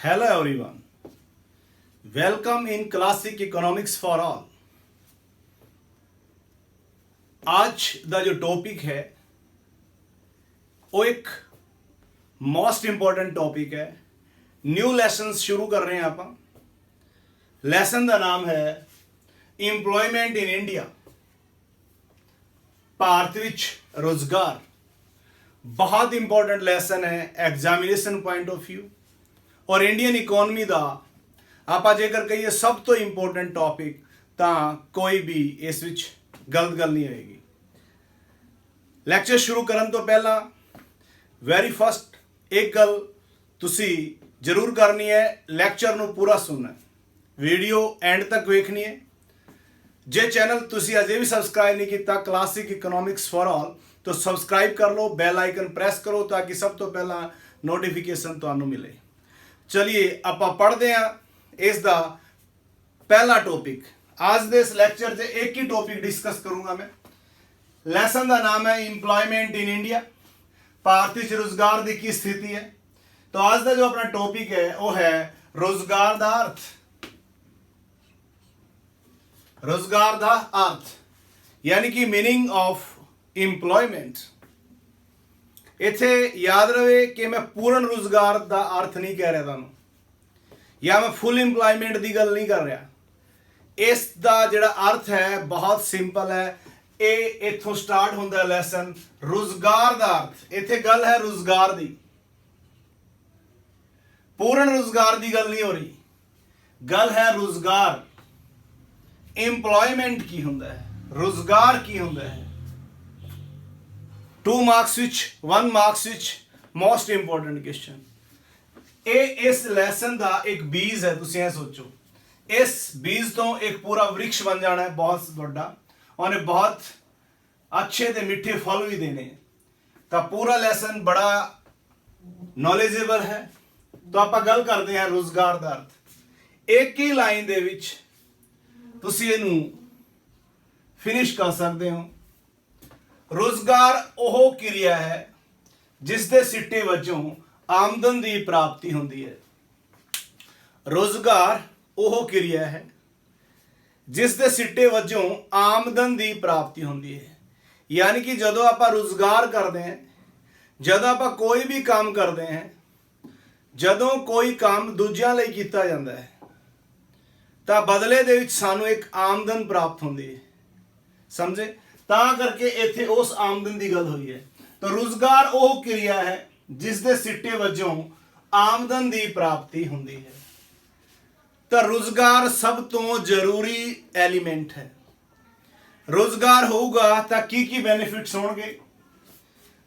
Hello everyone. Welcome in Classic Economics for All. आज ਦਾ जो topic है वो एक मोस्ट इंपॉर्टेंट टॉपिक है। न्यू लेसन शुरू कर रहे हैं आप। लेसन का नाम है इंप्लॉयमेंट इन इंडिया, ਭਾਰਤ ਵਿੱਚ ਰੋਜ਼ਗਾਰ। बहुत इंपॉर्टेंट लेसन है एग्जामिनेशन पॉइंट ऑफ व्यू और इंडियन इकोनॉमी का आप जेकर कहिए सब तो इंपॉर्टेंट टॉपिक तो कोई भी इस विच गलत गल नहीं होएगी। लैक्चर शुरू करन तो पहला वैरी फस्ट एक गल तुसी जरूर करनी है, लैक्चर नू पूरा सुनना है, वीडियो एंड तक वेखनी है। जे चैनल तुसी अजे भी सबसक्राइब नहीं किया क्लासिक इकोनॉमिक्स फॉर ऑल तो सबसक्राइब कर लो, बेल आइकन प्रेस करो ताकि सब तो पहला नोटिफिकेशन तुहानू मिले। चलिए आप पढ़ते हैं इसका पहला टॉपिक। आज दे इस लैक्चर से एक ही टॉपिक डिस्कस करूंगा मैं। लेसन का नाम है इंप्लॉयमेंट इन इंडिया, भारत में रोजगार की की स्थिति है। तो आज का जो अपना टॉपिक है वो है रोजगार का अर्थ। रोजगार का अर्थ यानी कि मीनिंग ऑफ इंप्लॉयमेंट। इथे याद रहे कि मैं पूर्ण रोजगार का अर्थ नहीं कह रहा तुहानू, या मैं फुल इंप्लॉयमेंट की गल नहीं कर रहा। इसका जिहड़ा अर्थ है बहुत सिंपल है। ये इथों स्टार्ट होंदा है लैसन रोजगार का अर्थ। इथे गल है रोजगार की, पूर्ण रोजगार की गल नहीं हो रही, गल है रोजगार। इंप्लॉयमेंट की हुंदा है, रोजगार की हुंदा है। 2 marks which 1 marks which most important question. ये इस लैसन का एक बीज है। तुसीं सोचो इस बीज तो एक पूरा वृक्ष बन जाना है बहुत बड़ा, और बहुत अच्छे ते मीठे फल भी देने हैं। तो पूरा लैसन बड़ा नॉलेजेबल है। तो आप गल करते हैं रोजगार का अर्थ। एक ही लाइन दे विच तुसीं इहनूं फिनिश कर सकते हो। रोजगार ਉਹ ਕਿਰਿਆ है जिस दे सिट्टे वजों आमदन की प्राप्ति होती है। रोजगार ਉਹ ਕਿਰਿਆ है जिस दे सिट्टे वजों आमदन की प्राप्ति होती है। यानी कि जदों आप रोजगार करते हैं, जदों आप कोई भी काम करते हैं, जदों कोई काम दूजियां लई कीता जाता है तो बदले दे विच सानू एक आमदन प्राप्त होती है। समझे? ता करके इत्थे उस आमदन की गल हुई है। तो रोजगार वो क्रिया है जिस दे सिट्टे वजों आमदन की प्राप्ति होती है। तो रोजगार सब तो जरूरी एलीमेंट है। रोजगार होगा तो की बेनिफिट्स होंगे।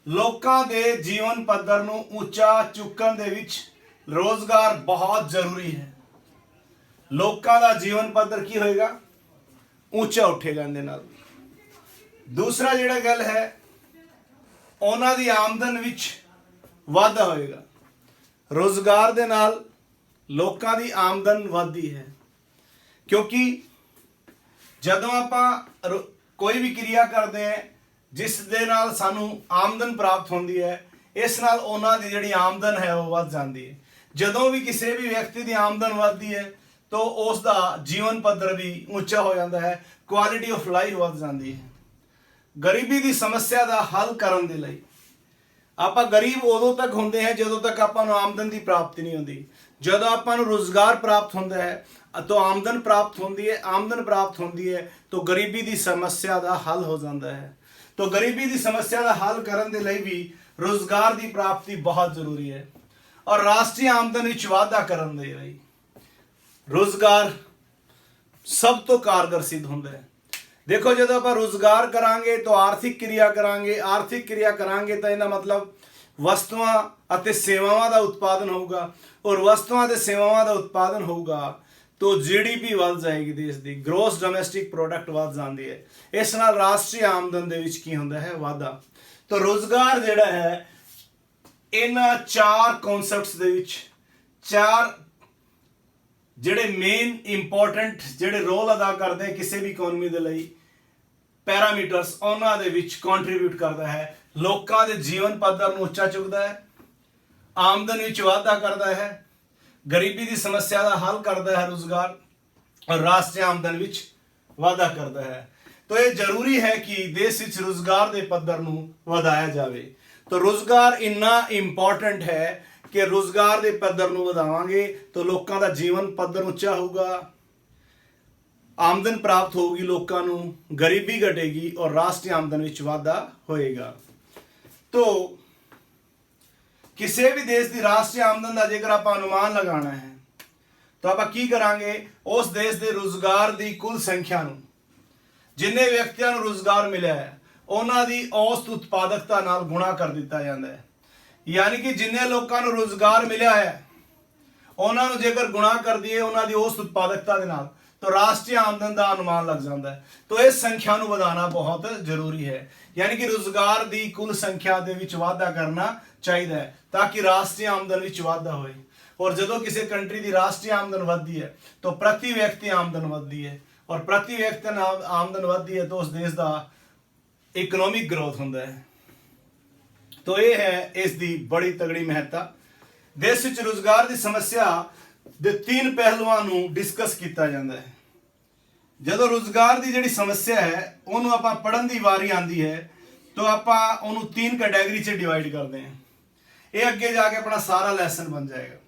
लोगों के जीवन पद्धर नूं ऊंचा चुकन दे विच रोजगार बहुत जरूरी है। लोगों का जीवन पद्धर की होएगा, ऊंचा उठेगा इहदे नाल। दूसरा जिहड़ा गल है उन्हां दी आमदन विच वाधा होएगा। रोजगार दे नाल लोकां दी आमदन वधदी है, क्योंकि जदों आपां कोई भी क्रिया करते हैं जिस दे नाल सानू आमदन प्राप्त होंदी है, इस नाल उन्हां दी जिहड़ी आमदन है वो वध जांदी है। जदों भी किसी भी व्यक्ति की आमदन वधदी है तो उसका जीवन पद्धर भी ऊंचा हो जाता है, क्वालिटी ऑफ लाइफ वध जाती है। गरीबी की समस्या का हल करने के लिए आप गरीब उदों तक होंगे हैं जदों तक आपको आमदन की प्राप्ति नहीं होती। जदों आपको रोजगार प्राप्त होता है तो आमदन प्राप्त होती है, आमदन प्राप्त होती है तो गरीबी की समस्या का हल हो जाता है। तो गरीबी की समस्या का हल करने के लिए भी रोजगार की प्राप्ति बहुत जरूरी है। और राष्ट्रीय आमदन विच वाधा करने के लिए रोजगार सब तो कारगर सिद्ध होता है। देखो जो आप रोजगार करांगे तो आर्थिक क्रिया करांगे, आर्थिक क्रिया करांगे तो इसका मतलब वस्तुआं अते सेवावां का उत्पादन होगा, और वस्तुआं ते सेवावां का उत्पादन होगा तो GDP बढ़ जाएगी, देश की ग्रोस डोमेस्टिक प्रोडक्ट बढ़ जाती है। इस नाल राष्ट्रीय आमदन दे विच की हुंदा है वाधा। तो रोजगार जिहड़ा है इन्हां 4 कॉन्सैप्ट्स दे विच 4 ਜਿਹੜੇ मेन इंपॉर्टेंट ਜਿਹੜੇ रोल अदा करते हैं किसी भी इकोनॉमी के लिए पैरामीटर्स उन्होंने दे विच कंट्रीब्यूट करता है। लोगों के जीवन पद्धर नूं उच्चा चुकता है, आमदन विच वाधा करता है, ਗਰੀਬੀ ਦੀ ਸਮੱਸਿਆ ਦਾ ਹੱਲ ਕਰਦਾ ਹੈ ਰੁਜ਼ਗਾਰ, ਔਰ ਰਾਸ਼ਟਰੀ ਆਮਦਨ ਵਿੱਚ ਵਾਧਾ ਕਰਦਾ ਹੈ। ਤਾਂ ਇਹ ਜ਼ਰੂਰੀ ਹੈ ਕਿ ਦੇਸ਼ ਵਿੱਚ ਰੁਜ਼ਗਾਰ ਦੇ ਪੱਧਰ ਨੂੰ ਵਧਾਇਆ ਜਾਵੇ। ਤਾਂ ਰੁਜ਼ਗਾਰ ਇੰਨਾ ਇੰਪੋਰਟੈਂਟ ਹੈ ਕਿ ਰੁਜ਼ਗਾਰ ਦੇ ਪੱਧਰ ਨੂੰ ਵਧਾਵਾਂਗੇ ਤਾਂ ਲੋਕਾਂ ਦਾ ਜੀਵਨ ਪੱਧਰ ਉੱਚਾ ਹੋਊਗਾ, ਆਮਦਨ ਪ੍ਰਾਪਤ ਹੋਊਗੀ ਲੋਕਾਂ ਨੂੰ, ਗਰੀਬੀ ਘਟੇਗੀ ਔਰ ਰਾਸ਼ਟਰੀ ਆਮਦਨ ਵਿੱਚ ਵਾਧਾ ਹੋਏਗਾ। तो ਕਿਸੇ ਵੀ ਦੇਸ਼ ਦੀ ਰਾਸ਼ਟਰੀ ਆਮਦਨ ਦਾ ਜੇਕਰ ਆਪਾਂ ਅਨੁਮਾਨ ਲਗਾਉਣਾ ਹੈ ਤਾਂ ਆਪਾਂ ਕੀ ਕਰਾਂਗੇ, ਉਸ ਦੇਸ਼ ਦੇ ਰੁਜ਼ਗਾਰ ਦੀ ਕੁੱਲ ਸੰਖਿਆ ਨੂੰ, ਜਿੰਨੇ ਵਿਅਕਤੀਆਂ ਨੂੰ ਰੁਜ਼ਗਾਰ ਮਿਲਿਆ ਹੈ ਉਹਨਾਂ ਦੀ ਔਸਤ ਉਤਪਾਦਕਤਾ ਨਾਲ ਗੁਣਾ ਕਰ ਦਿੱਤਾ ਜਾਂਦਾ ਹੈ। ਯਾਨੀ ਕਿ ਜਿੰਨੇ ਲੋਕਾਂ ਨੂੰ ਰੁਜ਼ਗਾਰ ਮਿਲਿਆ ਹੈ ਉਹਨਾਂ ਨੂੰ ਜੇਕਰ ਗੁਣਾ ਕਰ ਦਈਏ ਉਹਨਾਂ ਦੀ ਔਸਤ ਉਤਪਾਦਕਤਾ ਦੇ ਨਾਲ तो राष्ट्रीय आमदन का अनुमान लग जाता है। तो इस संख्या को बढ़ाना बहुत जरूरी है, यानी कि रोजगार की कुल संख्या दे विच वाधा करना चाहिए ताकि राष्ट्रीय आमदन विच वाधा होए। और जो किसी कंट्री की राष्ट्रीय आमदन बढ़ती है तो प्रति व्यक्ति आमदन बढ़ती है, और प्रति व्यक्ति आमदन बढ़ती है तो उस देश का इकोनॉमिक ग्रोथ होता है। तो ये है इसकी बड़ी तगड़ी महत्ता। देश विच रोजगार की समस्या ਦੇ तीन ਪਹਿਲੂਆਂ ਨੂੰ ਡਿਸਕਸ ਕੀਤਾ ਜਾਂਦਾ ਹੈ। ਜਦੋਂ ਰੁਜ਼ਗਾਰ ਦੀ ਜਿਹੜੀ ਸਮੱਸਿਆ ਹੈ ਉਹਨੂੰ ਆਪਾਂ ਪੜਨ ਦੀ ਵਾਰੀ ਆਂਦੀ ਹੈ ਤਾਂ ਆਪਾਂ ਉਹਨੂੰ तीन ਕੈਟਾਗਰੀ 'ਚ ਡਿਵਾਈਡ ਕਰਦੇ ਹਾਂ। ਇਹ ਅੱਗੇ ਜਾ ਕੇ ਆਪਣਾ ਸਾਰਾ ਲੈਸਨ ਬਣ ਜਾਏਗਾ।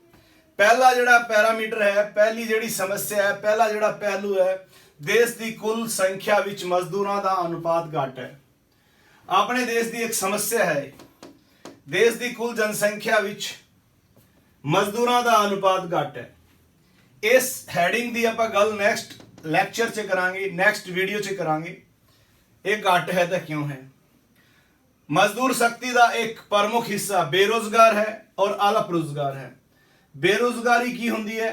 ਪਹਿਲਾ ਜਿਹੜਾ ਪੈਰਾਮੀਟਰ ਹੈ, ਪਹਿਲੀ ਜਿਹੜੀ ਸਮੱਸਿਆ ਹੈ, ਪਹਿਲਾ ਜਿਹੜਾ ਪਹਿਲੂ ਹੈ, ਦੇਸ਼ ਦੀ ਕੁੱਲ ਸੰਖਿਆ ਵਿੱਚ ਮਜ਼ਦੂਰਾਂ ਦਾ ਅਨੁਪਾਤ ਘੱਟ ਹੈ। ਆਪਣੇ ਦੇਸ਼ ਦੀ ਇੱਕ ਸਮੱਸਿਆ ਹੈ, ਦੇਸ਼ ਦੀ ਕੁੱਲ ਜਨਸੰਖਿਆ ਵਿੱਚ ਮਜ਼ਦੂਰਾਂ ਦਾ ਅਨੁਪਾਤ ਘੱਟ ਹੈ। इस हैडिंग की आप गल नैक्सट लैक्चर च करांगे, नैक्सट वीडियो च करांगे। ये घट है तो क्यों है। मजदूर शक्ति का एक प्रमुख हिस्सा बेरोजगार है और अल्प रोजगार है। बेरोजगारी की होंदी है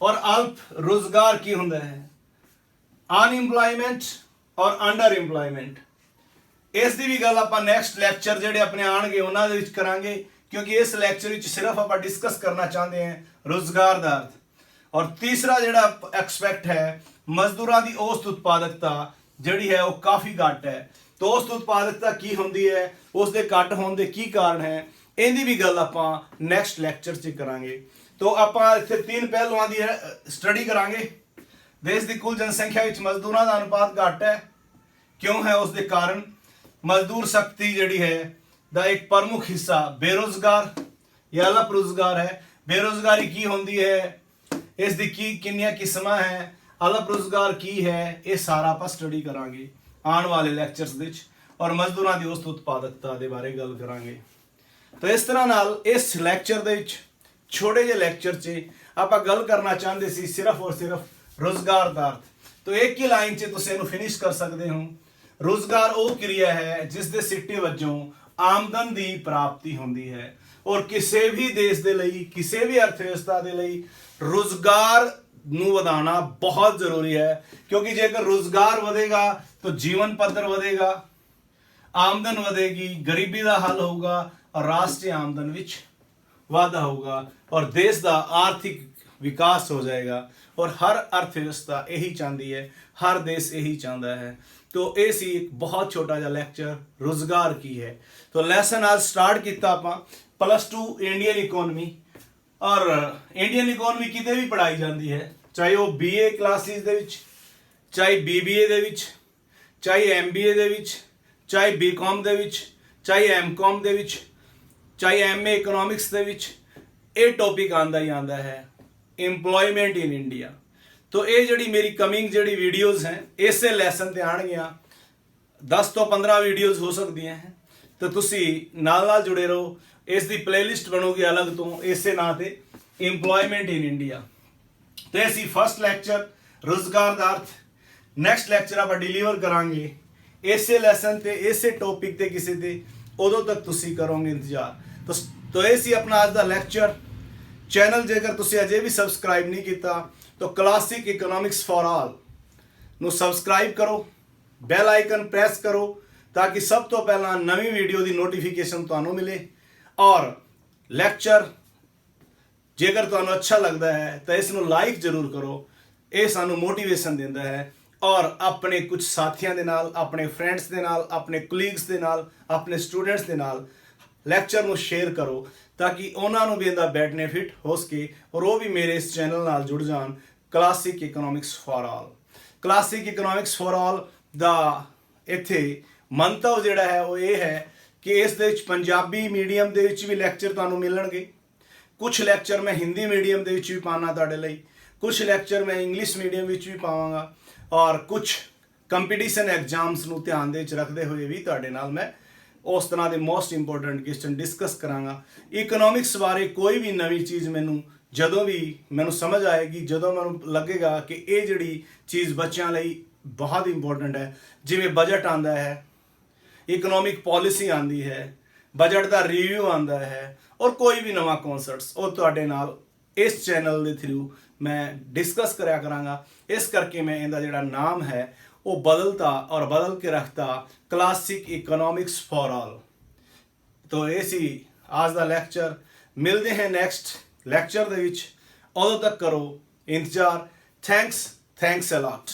और अल्प रोजगार की होंदा है, अनइंप्लॉयमेंट और अंडर इंप्लॉयमेंट। इसकी भी गल आप नैक्सट लैक्चर जोड़े अपने आएंगे उन्होंने करांगे, क्योंकि इस लैक्चर में सिर्फ आप डिस्कस करना चाहते हैं रोजगार का अर्थ। और तीसरा जोड़ा एक्सपैक्ट है मजदूरों की औसत उत्पादकता जी है वो काफ़ी घट है। तो औसत उत्पादकता की होंदी है, उसके घट होने के की कारण है, इनकी भी गल आप नैक्सट लैक्चर च करांगे। तो आप इतने तीन पहलुओं की स्टडी करांगे। देश की कुल जनसंख्या में मजदूरों का अनुपात घट है, क्यों है, उसके कारण मजदूर शक्ति जी है दा एक प्रमुख हिस्सा बेरोजगार या अल्प रोजगार है। बेरोजगारी की होंदी है, इसकी की किन्नियां किस्मां है, अल्प रोजगार की है, ये सारा आप स्टडी करांगे आने वाले लैक्चर्स विच, और मजदूरों की औसत उत्पादकता के बारे गल करांगे। तो इस तरह नाल इस लैक्चर दे विच छोटे जे लैक्चर च आप गल करना चाहते सी सिर्फ और सिर्फ रोजगार का अर्थ। तो एक ही लाइन च तुसीं इहनूं फिनिश कर सकते हो। रोजगार वो क्रिया है जिस दे सिट्टे वजों आमदन की प्राप्ति होंदी है, और किसी भी देश के लिए, किसी भी अर्थव्यवस्था के लिए रोजगार नूं वधाना बहुत जरूरी है। क्योंकि जेकर रोजगार बढ़ेगा तो जीवन पद्धर बढ़ेगा, आमदन बढ़ेगी, गरीबी का हल होगा और राष्ट्रीय आमदन विच वाधा होगा और देश का आर्थिक विकास हो जाएगा। और हर अर्थव्यवस्था यही चाहती है, हर देश यही चाहता है। तो ये सी एक बहुत छोटा जा लैक्चर रोजगार की है। तो लैसन आज स्टार्ट किया आप +2 इंडियन इकोनॉमी। और इंडियन इकोनॉमी किते भी पढ़ाई जाती है, चाहे वो BA क्लासिस दे विच, चाहे BBA दे विच, चाहे MBA दे विच, चाहे BCom दे विच, चाहे MCom दे विच, चाहे MA इकोनॉमिक्स दे विच, ये टॉपिक आंदा ही आंदा है, एम्प्लॉयमेंट इन इंडिया। तो ये जी मेरी कमिंग जी वीडियोज़ हैं इस लैसन ते आणगियां, 10 तो 15 वीडियोज़ हो सकती हैं। तो तुसी नाल नाल जुड़े रहो, इसकी प्लेलिस्ट बनूगी अलग तो इस नां ते एम्प्लॉयमेंट इन इंडिया। तो ऐसी फर्स्ट लैक्चर रोजगार का अर्थ, नैक्सट लैक्चर आप डिलीवर करांगे इस लैसन ते इस टॉपिक ते किसी ते, उदों तक तुसी करोगे इंतजार। तो ऐसी अपना आज का लैक्चर। चैनल जेकर तुसी अजे भी सबसक्राइब नहीं किया तो क्लासिक इकोनॉमिक्स फॉर ऑल नू सबसक्राइब करो, बैल आइकन प्रेस करो ताकि सब तो पहला नवी वीडियो की नोटिफिकेशन तुहानू मिले। और लैक्चर जेकर तुहानू अच्छा लगता है तो इसनू लाइक जरूर करो, ये सानू मोटिवेशन देता है। और अपने कुछ साथियों के नाल, अपने फ्रेंड्स के नाल, अपने कुलीग्स के नाल, अपने स्टूडेंट्स के नाल लैक्चर में शेयर करो ਤਾਂ ਕਿ ਉਹਨਾਂ ਨੂੰ ਵੀ ਇਹਦਾ ਬੈਨੀਫਿਟ ਹੋ ਸਕੇ ਔਰ ਉਹ ਵੀ ਮੇਰੇ ਇਸ ਚੈਨਲ ਨਾਲ ਜੁੜ ਜਾਣ। Classic economics for all. Classic economics for all ਦਾ ਇੱਥੇ ਮੰਤਵ ਜਿਹੜਾ ਹੈ ਉਹ ਇਹ ਹੈ ਕਿ ਇਸ ਦੇ ਵਿੱਚ ਪੰਜਾਬੀ ਮੀਡੀਅਮ ਦੇ ਵਿੱਚ ਵੀ ਲੈਕਚਰ ਤੁਹਾਨੂੰ ਮਿਲਣਗੇ, ਕੁਝ ਲੈਕਚਰ ਮੈਂ ਹਿੰਦੀ ਮੀਡੀਅਮ ਦੇ ਵਿੱਚ ਵੀ ਪਾਣਾ ਤੁਹਾਡੇ ਲਈ, ਕੁਝ ਲੈਕਚਰ ਮੈਂ ਇੰਗਲਿਸ਼ ਮੀਡੀਅਮ ਵਿੱਚ ਵੀ ਪਾਵਾਂਗਾ ਔਰ ਕੁਝ ਕੰਪੀਟੀਸ਼ਨ ਐਗਜ਼ਾਮਸ ਨੂੰ ਧਿਆਨ ਦੇ ਵਿੱਚ ਰੱਖਦੇ ਹੋਏ ਵੀ ਤੁਹਾਡੇ ਨਾਲ ਮੈਂ ਉਸ ਤਰ੍ਹਾਂ ਦੇ ਮੋਸਟ ਇੰਪੋਰਟੈਂਟ ਕੁਐਸਚਨ ਡਿਸਕਸ ਕਰਾਂਗਾ। ਇਕਨੋਮਿਕਸ ਬਾਰੇ ਕੋਈ ਵੀ ਨਵੀਂ ਚੀਜ਼ ਜਦੋਂ ਵੀ ਮੈਨੂੰ ਸਮਝ ਆਏਗੀ, ਜਦੋਂ ਮੈਨੂੰ ਲੱਗੇਗਾ ਕਿ ਇਹ ਜਿਹੜੀ ਚੀਜ਼ ਬੱਚਿਆਂ ਲਈ ਬਹੁਤ ਇੰਪੋਰਟੈਂਟ ਹੈ, ਜਿਵੇਂ ਬਜਟ ਆਉਂਦਾ ਹੈ, ਇਕਨੋਮਿਕ ਪਾਲਿਸੀ ਆਉਂਦੀ ਹੈ, ਬਜਟ ਦਾ ਰਿਵਿਊ ਆਉਂਦਾ ਹੈ ਔਰ ਕੋਈ ਵੀ ਨਵਾਂ ਕਨਸੈਪਟਸ, ਉਹ ਤੁਹਾਡੇ ਨਾਲ ਇਸ ਚੈਨਲ ਦੇ ਥਰੂ ਮੈਂ ਡਿਸਕਸ ਕਰਿਆ ਕਰਾਂਗਾ। ਇਸ ਕਰਕੇ ਮੈਂ ਇਹਦਾ ਜਿਹੜਾ ਨਾਮ ਹੈ ਉਹ ਬਦਲਤਾ ਔਰ ਬਦਲ ਕੇ ਰੱਖਤਾ ਕਲਾਸਿਕ ਇਕਨੋਮਿਕਸ ਫॉर ਆਲ। तो ਇਹ ਸੀ ਅੱਜ ਦਾ ਲੈਕਚਰ। ਮਿਲਦੇ ਹਾਂ ਨੈਕਸਟ ਲੈਕਚਰ ਦੇ ਵਿੱਚ, ਉਦੋਂ ਤੱਕ ਕਰੋ ਇੰਤਜ਼ਾਰ। Thanks a lot.